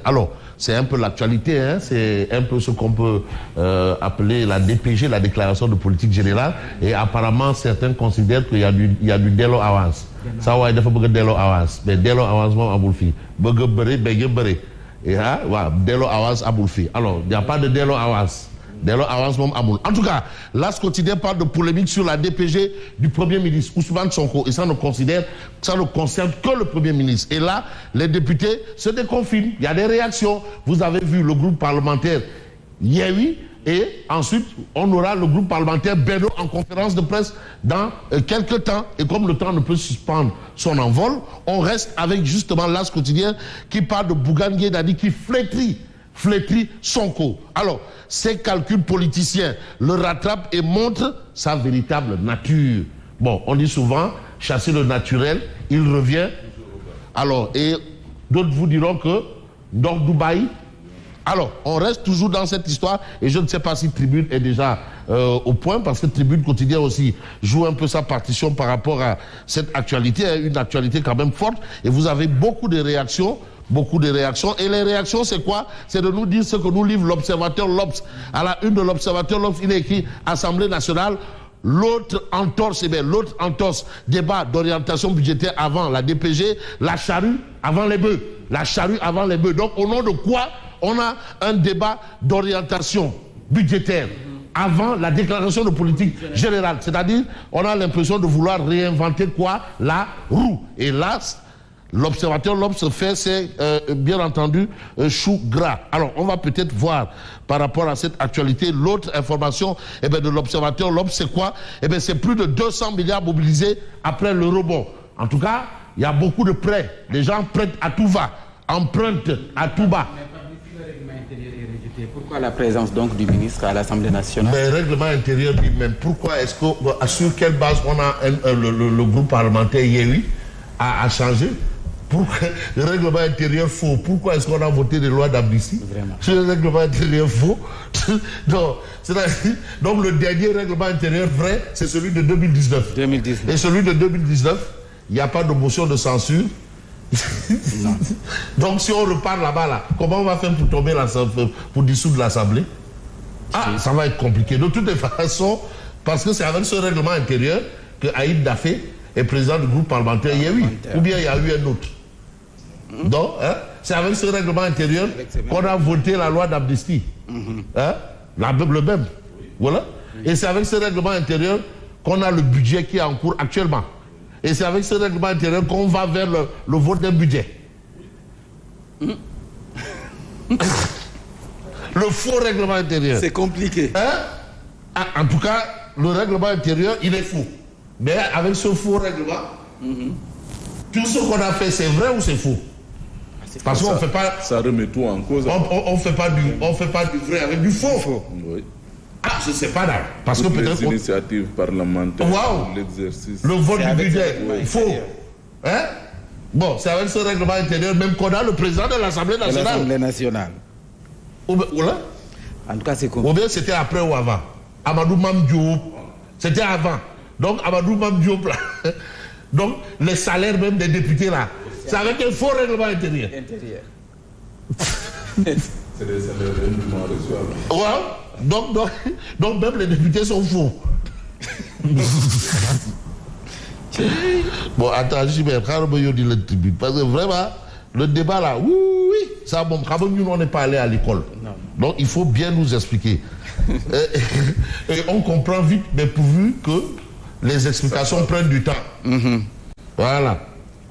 Alors, c'est un peu l'actualité, hein, c'est un peu ce qu'on peut appeler la DPG, la déclaration de politique générale, et apparemment certains considèrent qu'il y a du délo avance. Ça va être un délo avance, mais délo avancement à Boulfi. Et délo avance à Boulfi. Alors, il n'y a pas de délo avance. En tout cas, l'As quotidien parle de polémique sur la DPG du Premier ministre Ousmane Sonko. Et ça ne concerne que le Premier ministre. Et là, les députés se déconfinent. Il y a des réactions. Vous avez vu le groupe parlementaire Yewwi. Et ensuite, on aura le groupe parlementaire Benno en conférence de presse dans quelques temps. Et comme le temps ne peut suspendre son envol, on reste avec justement l'As quotidien qui parle de Bougane Gueye Dany qui flétrit Sonko. Alors, ces calculs politiciens le rattrapent et montrent sa véritable nature. Bon, on dit souvent, chasser le naturel, il revient. Alors, et d'autres vous diront que Nord Dubaï. Alors, on reste toujours dans cette histoire et je ne sais pas si Tribune est déjà au point parce que Tribune quotidien aussi joue un peu sa partition par rapport à cette actualité, une actualité quand même forte et vous avez beaucoup de réactions. Et les réactions, c'est quoi? C'est de nous dire ce que nous livre l'Observateur L'Obs. À la une de l'Observateur L'Obs, il est écrit Assemblée nationale, l'autre entorse, débat d'orientation budgétaire avant la DPG, la charrue avant les bœufs. Donc, au nom de quoi on a un débat d'orientation budgétaire avant la déclaration de politique générale? C'est-à-dire, on a l'impression de vouloir réinventer quoi? La roue. Et là, l'Observateur L'Obs fait, c'est bien entendu chou gras. Alors, on va peut-être voir par rapport à cette actualité l'autre information de l'Observateur L'Obs, c'est quoi? C'est plus de 200 milliards mobilisés après le rebond. En tout cas, il y a beaucoup de prêts. Les gens prêtent à tout va, empruntent à tout bas. Pourquoi la présence donc du ministre à l'Assemblée nationale? Mais le règlement intérieur dit même pourquoi est-ce que, sur quelle base on a le groupe parlementaire Yewwi a changé? Pourquoi le règlement intérieur faux? Pourquoi est-ce qu'on a voté des lois d'amnistie sur le règlement intérieur faux? Donc le dernier règlement intérieur vrai, c'est celui de 2019. Et celui de 2019, il n'y a pas de motion de censure. Donc si on repart là-bas, comment on va faire pour tomber pour dissoudre l'Assemblée? Ça va être compliqué. De toutes les façons, parce que c'est avec ce règlement intérieur que Aïd Dafé est président du groupe parlementaire Yewwi. Ou bien il y a eu un autre. Donc, c'est avec ce règlement intérieur qu'on a voté la loi d'amnistie. Le même. Voilà. Et c'est avec ce règlement intérieur qu'on a le budget qui est en cours actuellement. Et c'est avec ce règlement intérieur qu'on va vers le vote d'un budget. Le faux règlement intérieur. C'est compliqué. En tout cas, le règlement intérieur, il est faux. Mais avec ce faux règlement, tout ce qu'on a fait, c'est vrai ou c'est faux? Parce qu'on ne fait pas... Ça remet tout en cause. On ne fait pas du vrai avec du faux. Oui. Je ne sais pas là. Parce que peut-être... Les initiatives parlementaires, l'exercice... Le vote du budget, il faut. Bon, c'est avec ce règlement intérieur même qu'on a le président de l'Assemblée nationale. L'Assemblée nationale. En tout cas, c'est compliqué. Ou bien c'était après ou avant? Amadou Mame Diop. C'était avant. Donc, Amadou Mame Diop, là. Donc, les salaires même des députés, là. C'est avec un faux règlement intérieur. C'est des salaires indûment reçus. Donc, même les députés sont faux. Bon, attends, je vais dire le tribune. Parce que vraiment, le débat là, oui, ça, bon, nous, on n'est pas allé à l'école. Donc, il faut bien nous expliquer. Et on comprend vite, mais pourvu que les explications prennent du temps. Voilà.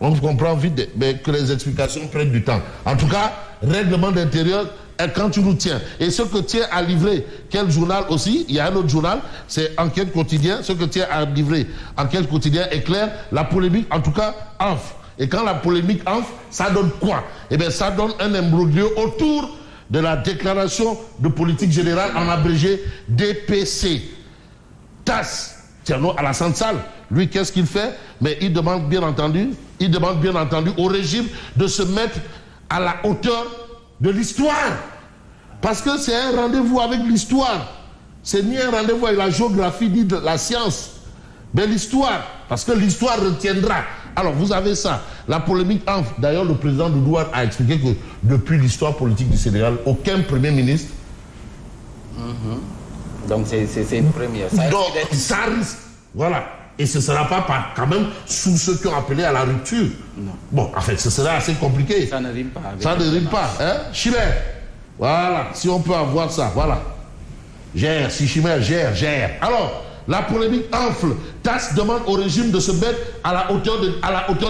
On comprend vite, mais que les explications prennent du temps. En tout cas, règlement d'intérieur, quand tu nous tiens. Et ce que tient à livrer, quel journal aussi, il y a un autre journal, c'est Enquête quotidien. Ce que tient à livrer Enquête quotidien est clair. La polémique, en tout cas, enfle. Et quand la polémique enfle, ça donne quoi? Eh bien, ça donne un imbroglio autour de la déclaration de politique générale en abrégé DPC. TAS, Thierno Alassane Sall, lui, qu'est-ce qu'il fait? Mais il demande bien entendu au régime de se mettre à la hauteur de l'histoire. Parce que c'est un rendez-vous avec l'histoire. C'est ni un rendez-vous avec la géographie ni de la science, mais l'histoire. Parce que l'histoire retiendra Alors, vous avez ça. La polémique enfle. D'ailleurs, le président de Douane a expliqué que depuis l'histoire politique du Sénégal, aucun Premier ministre... Donc, c'est une première. Ça risque. Voilà. Et ce ne sera pas quand même sous ceux qui ont appelé à la rupture. Non. Bon, en fait, ce sera assez compliqué. Ça ne rime pas. Ça ne rime pas. Hein? Chimère. Voilà. Si on peut avoir ça. Voilà. Gère. Si Chimère gère, gère. Alors, la polémique enfle. TAS demande au régime de se mettre à la hauteur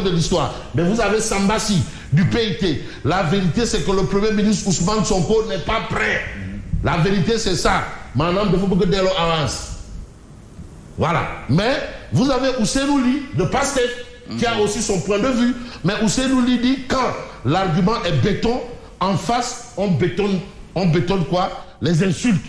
de l'histoire. Mais vous avez Sambassi du PIT. La vérité, c'est que le Premier ministre Ousmane Sonko n'est pas prêt. La vérité, c'est ça. Maintenant, il faut que Delo avance. Voilà. Mais vous avez Ousseynou Ly de PASTEF qui a aussi son point de vue. Mais Ousseynou Ly dit quand l'argument est béton, en face, on bétonne quoi? Les insultes.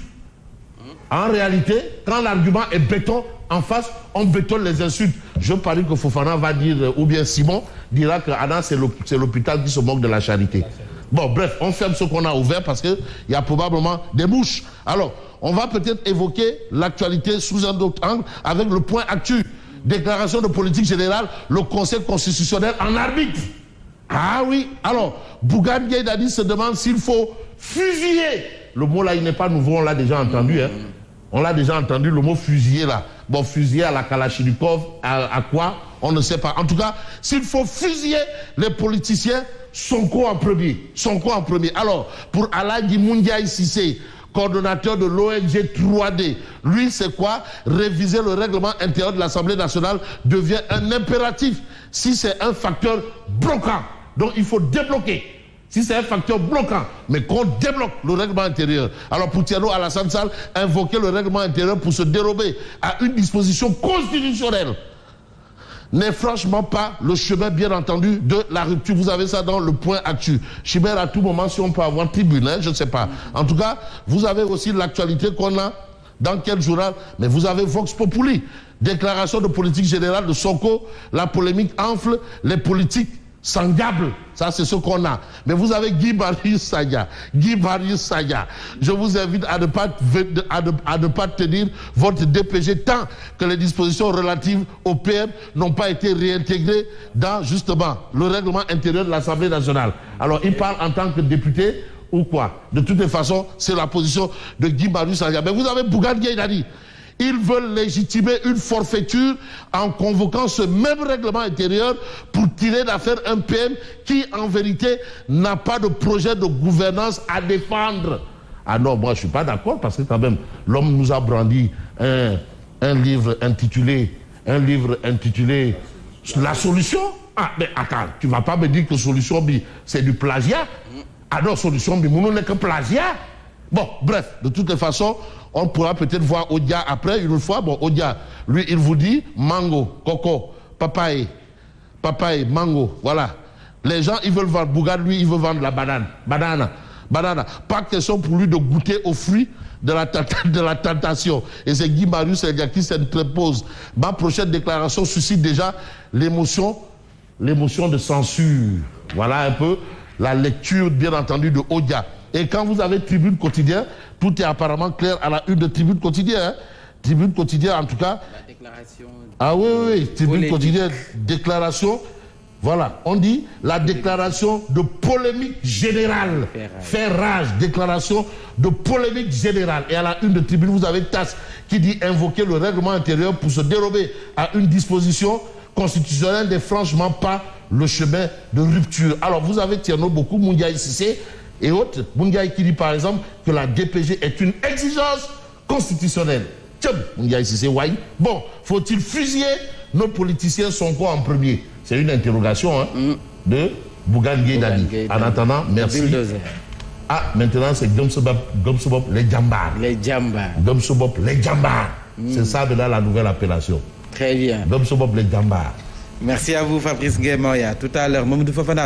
En réalité, quand l'argument est béton, en face, on bétonne les insultes. Je parie que Fofana va dire, ou bien Simon dira que Anna, c'est l'hôpital qui se moque de la charité. Bon, bref, on ferme ce qu'on a ouvert parce qu'il y a probablement des mouches. Alors, on va peut-être évoquer l'actualité sous un autre angle avec le point actu. Déclaration de politique générale, le Conseil constitutionnel en arbitre. Ah oui, alors, Bougane Gueye Dany se demande s'il faut fusiller. Le mot là, il n'est pas nouveau, on l'a déjà entendu. Hein. On l'a déjà entendu, le mot fusiller là. Bon, fusiller à la Kalachnikov, à quoi? On ne sait pas. En tout cas, s'il faut fusiller les politiciens, Sonko en premier. Sonko en premier. Alors, pour Alhaji Moundiaye Cissé, coordonnateur de l'ONG 3D, lui, c'est quoi? Réviser le règlement intérieur de l'Assemblée nationale devient un impératif si c'est un facteur bloquant. Donc, il faut débloquer. Si c'est un facteur bloquant, mais qu'on débloque le règlement intérieur. Alors pour Thierno Alassane Sall, invoquer le règlement intérieur pour se dérober à une disposition constitutionnelle n'est franchement pas le chemin, bien entendu, de la rupture. Vous avez ça dans le point actu. Chimère, à tout moment, si on peut avoir tribune, hein, je ne sais pas. En tout cas, vous avez aussi l'actualité qu'on a dans quel journal? Mais vous avez Vox Populi, déclaration de politique générale de Sonko, la polémique enfle, les politiques sangables, ça c'est ce qu'on a. Mais vous avez Guy Marius Sagna. Guy Marius Sagna. Je vous invite à ne pas tenir votre DPG tant que les dispositions relatives au PM n'ont pas été réintégrées dans justement le règlement intérieur de l'Assemblée nationale. Alors il parle en tant que député ou quoi? De toutes les façons, c'est la position de Guy Marius Sagna. Mais vous avez Bougane Gueye Dany. Ils veulent légitimer une forfaiture en convoquant ce même règlement intérieur pour tirer d'affaire un PM qui, en vérité, n'a pas de projet de gouvernance à défendre. Ah non, moi, je ne suis pas d'accord parce que quand même, l'homme nous a brandi un livre intitulé La solution. Ah, mais attends, tu ne vas pas me dire que solution, c'est du plagiat? Ah non, solution, nous n'est que plagiat. Bon, bref, de toutes les façons, on pourra peut-être voir Odia après, une fois. Bon, Odia, lui, il vous dit mango, coco, papaye, mango, voilà. Les gens, ils veulent vendre Bougane, lui, il veut vendre la banane. Pas question pour lui de goûter aux fruits de la tentation. Et c'est Guy Marius qui s'interpose. Ma prochaine déclaration suscite déjà l'émotion de censure. Voilà un peu la lecture, bien entendu, de Odia. Et quand vous avez Tribune Quotidien, tout est apparemment clair à la une de Tribune Quotidien. Hein? Tribune Quotidien, en tout cas. La déclaration. Ah oui, Tribune Quotidien, déclaration. Voilà, on dit la déclaration de polémique générale. Faire rage, déclaration de polémique générale. Et à la une de Tribune, vous avez TAS qui dit invoquer le règlement intérieur pour se dérober à une disposition constitutionnelle n'est franchement pas le chemin de rupture. Alors vous avez Thierno Bokou, Moundiaye Cissé et autres. Moundiaye qui dit par exemple que la DPG est une exigence constitutionnelle. Tiens, Moundiaye Cissé, ouais. Bon, faut-il fusiller nos politiciens Sonko en premier? C'est une interrogation de Bougane Gueye Dany. En attendant, merci. Ah, maintenant c'est Gomsobop les Djambars. Les Djambars. Gomsobop les Djambars. C'est ça de là la nouvelle appellation. Très bien. Gomsobop les Djambars. Merci à vous Fabrice Gueye-Moya. Tout à l'heure, Mamadou Fofana.